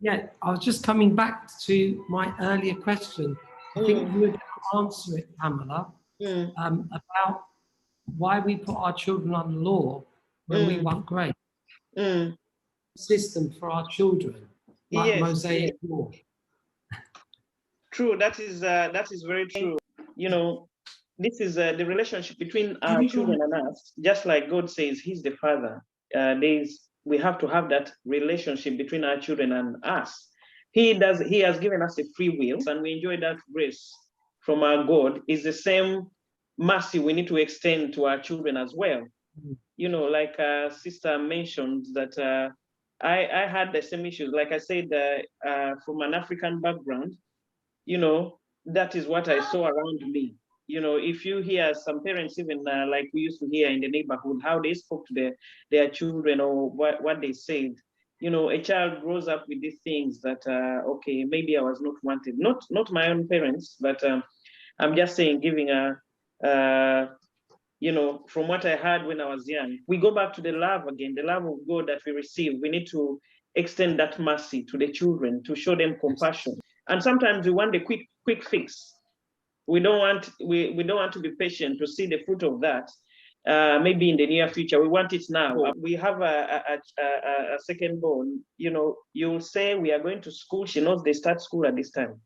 Yeah, I was just coming back to my earlier question. I think you were going to answer it, Pamela, about why we put our children under law when we want grace. System for our children, like Mosaic law. True, that is very true. You know, this is the relationship between our children and us. Just like God says, He's the Father. We have to have that relationship between our children and us. He has given us a free will, and we enjoy that grace from our God. Is the same mercy we need to extend to our children as well. You know, like Sister mentioned that I had the same issues. Like I said, from an African background, you know, that is what I saw around me. You know, if you hear some parents, even like we used to hear in the neighborhood, how they spoke to their children or what they said, you know, a child grows up with these things that, okay, maybe I was not wanted. Not my own parents, but I'm just saying, giving you know, from what I heard when I was young, we go back to the love again, the love of God that we receive. We need to extend that mercy to the children, to show them compassion. And sometimes we want the quick fix. We don't want to be patient to see the fruit of that. Maybe in the near future, we want it now. We have a second born. You know, you'll say we are going to school. She knows they start school at this time,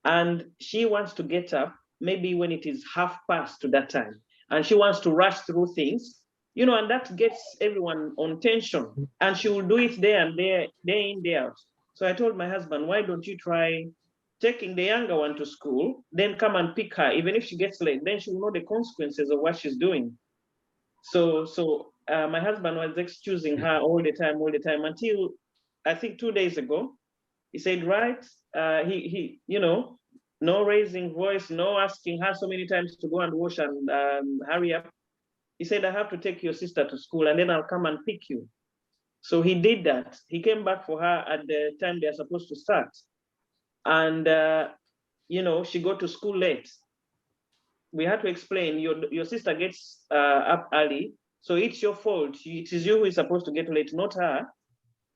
and she wants to get up maybe when it is past to that time, and she wants to rush through things. You know, and that gets everyone on tension. And she will do it there and there, day in, day out. So I told my husband, why don't you try taking the younger one to school, then come and pick her. Even if she gets late, then she will know the consequences of what she's doing. So my husband was excusing her all the time, until I think 2 days ago. He said, right, he you know, no raising voice, no asking her so many times to go and wash and hurry up. He said, I have to take your sister to school and then I'll come and pick you. So he did that. He came back for her at the time they're supposed to start. And, you know, she got to school late. We had to explain, your sister gets up early, so it's your fault. It is you who is supposed to get late, not her.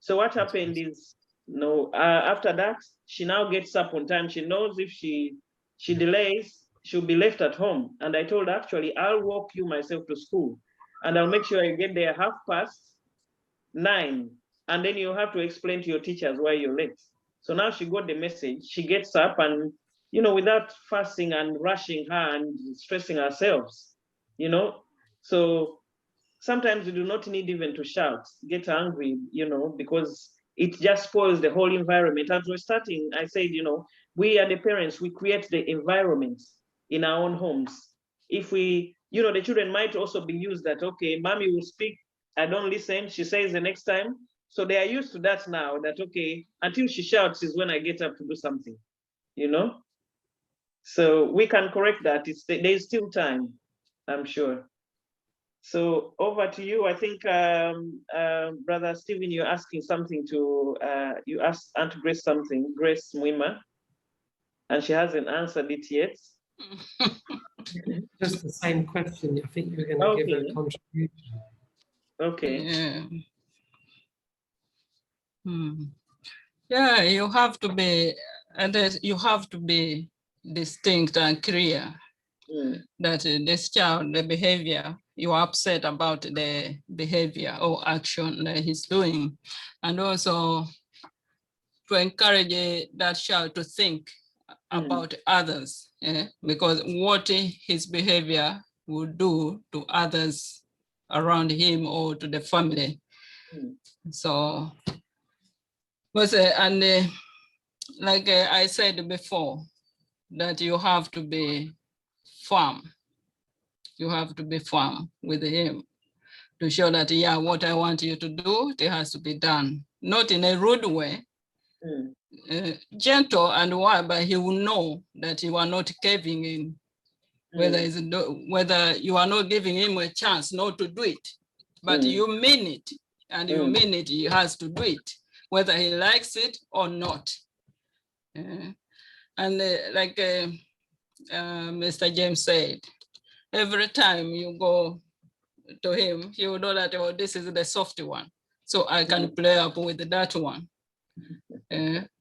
So what happened is, no, after that, she now gets up on time. She knows if she delays, she'll be left at home. And I told her, actually, I'll walk you myself to school and I'll make sure you get there 9:30. And then you have to explain to your teachers why you're late. So now she got the message. She gets up and, you know, without fussing and rushing her and stressing ourselves, you know. So sometimes you do not need even to shout, get angry, you know, because it just spoils the whole environment. As we're starting, I said, you know, we are the parents, we create the environment in our own homes. If we, you know, the children might also be used that, okay, mommy will speak, I don't listen, she says the next time. So they are used to that now, that, okay, until she shouts is when I get up to do something, you know? So we can correct that. There's still time, I'm sure. So over to you. I think, Brother Stephen, you're asking something to, you asked Aunt Grace something, Grace Mwima, and she hasn't answered it yet. Just the same question. I think you're going to give a contribution. Okay. Yeah. Yeah, you have to be, and you have to be distinct and clear that this child, the behavior, you're upset about the behavior or action that he's doing, and also to encourage that child to think about others, because what his behavior will do to others around him or to the family. So, and like I said before, that you have to be firm. You have to be firm with him to show that, yeah, what I want you to do, it has to be done. Not in a rude way, gentle and wild, but he will know that you are not caving in, whether you are not giving him a chance not to do it, but you mean it, and you mean it, he has to do it, whether he likes it or not. And like Mr. James said, every time you go to him, he will know that, oh, this is the soft one, so I can play up with that one.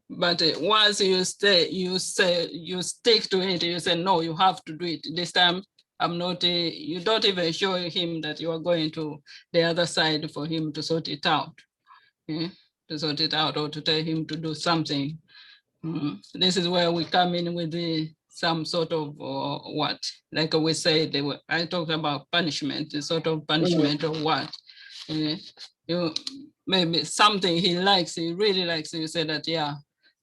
But once you stick to it, you say, no, you have to do it. This time, I'm not, you don't even show him that you are going to the other side for him to sort it out. To sort it out or to tell him to do something. This is where we come in with some sort of what, like we said, I talked about punishment, the sort of punishment or what. You maybe something he likes, he really likes, you say that, yeah,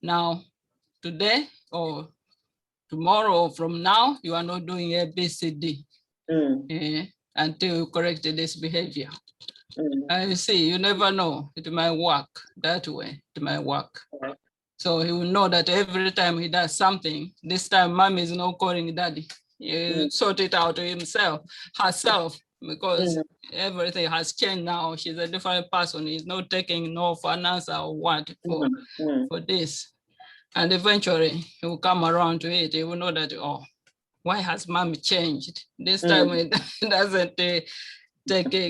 now today or tomorrow or from now, you are not doing A, B, C, D until you correct this behavior. I see, you never know, it might work that way, it might work. So he will know that every time he does something, this time mommy is not calling daddy. He sort it out herself, because everything has changed now. She's a different person. He's not taking no for an answer or what for this. And eventually he will come around to it. He will know that, oh, why has mommy changed? This time it doesn't take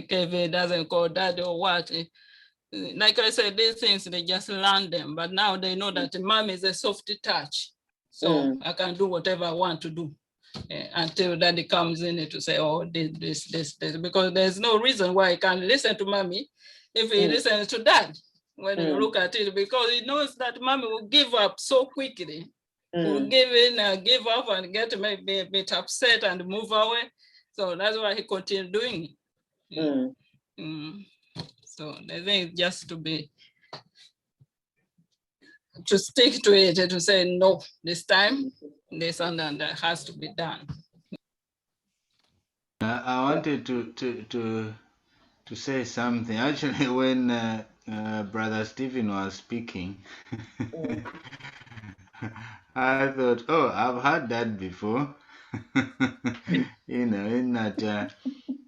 Kevin, doesn't call daddy or what. Like I said, these things, they just learn them, but now they know that mom is a soft touch. So I can do whatever I want to do until daddy comes in to say, oh, this, because there's no reason why he can't listen to mommy if he listens to dad when you look at it, because he knows that mommy will give up so quickly, will give up and get maybe a bit upset and move away. So that's why he continued doing it. So I think just to stick to it and to say, no, this time, this and that has to be done. I wanted to say something. Actually, when Brother Stephen was speaking, I thought, oh, I've heard that before. In that,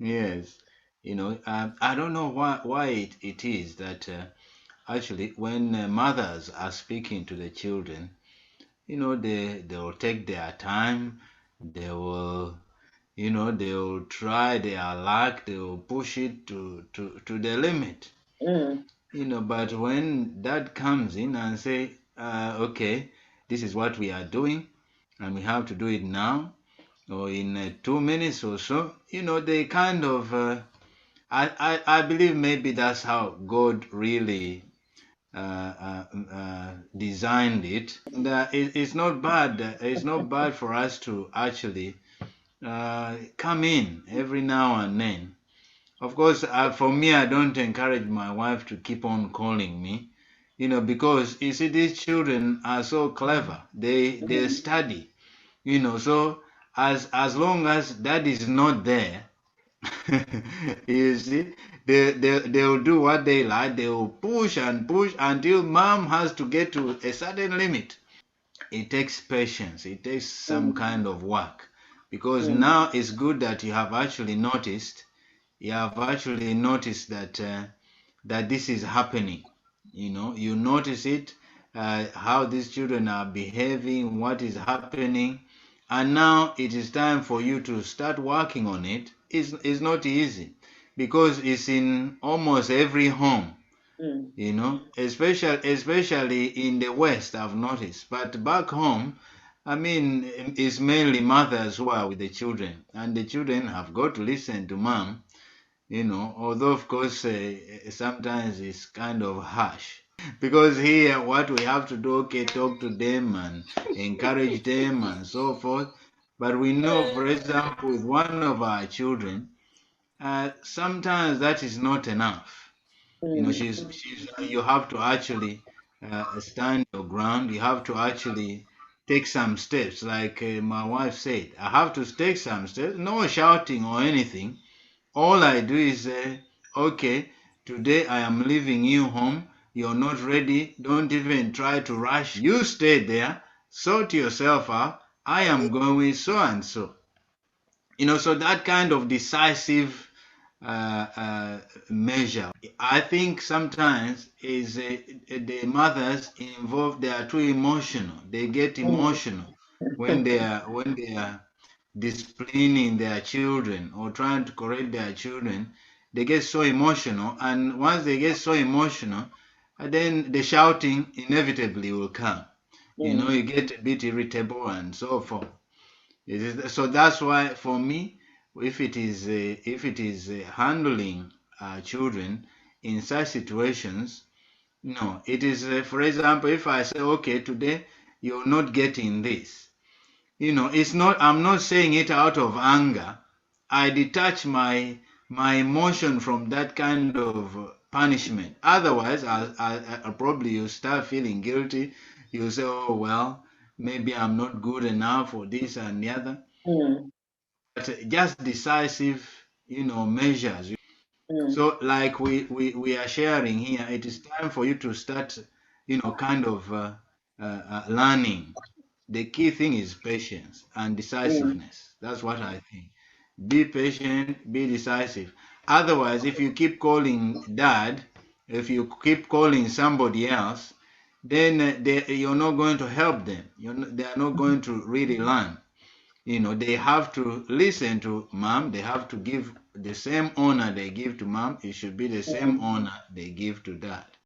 yes. I don't know why it is that actually when mothers are speaking to the children, they will take their time, they will try their luck, they will push it to the limit. But when dad comes in and say, okay, this is what we are doing and we have to do it now or in 2 minutes or so, they kind of I believe maybe that's how God really designed it. And it's not bad. It's not bad for us to actually come in every now and then. Of course, for me, I don't encourage my wife to keep on calling me, because you see, these children are so clever. They study, So as long as dad is not there. You see, they'll do what they like. They will push and push until mom has to get to a certain limit. It takes patience. It takes some kind of work, because now it's good that you have actually noticed. You have actually noticed that that this is happening. You notice it, how these children are behaving, what is happening, and now it is time for you to start working on it. It's not easy, because it's in almost every home, especially in the West, I've noticed. But back home, I mean, it's mainly mothers who are with the children, and the children have got to listen to mom, although of course sometimes it's kind of harsh. Because here what we have to do, okay, talk to them and encourage them and so forth. But we know, for example, with one of our children, sometimes that is not enough. You have to actually stand your ground. You have to actually take some steps. Like my wife said, I have to take some steps. No shouting or anything. All I do is say, okay, today I am leaving you home. You're not ready. Don't even try to rush. You stay there. Sort yourself out. I am going with so and so. So that kind of decisive measure, I think sometimes is the mothers involved. They are too emotional. They get emotional when they are disciplining their children or trying to correct their children. They get so emotional, and once they get so emotional, then the shouting inevitably will come. You know, you get a bit irritable and so forth. So that's why, for me, if it is handling children in such situations, no, it is, for example, if I say, okay, today you're not getting this, it's not, I'm not saying it out of anger. I detach my emotion from that kind of punishment. Otherwise, I probably you start feeling guilty. You say, oh, well, maybe I'm not good enough for this and the other. But just decisive, measures. So like we are sharing here, it is time for you to start, kind of learning. The key thing is patience and decisiveness. That's what I think. Be patient, be decisive. Otherwise, if you keep calling dad, if you keep calling somebody else, then you're not going to help them. They are not going to really learn. They have to listen to mom. They have to give the same honor they give to mom. It should be the same honor they give to dad.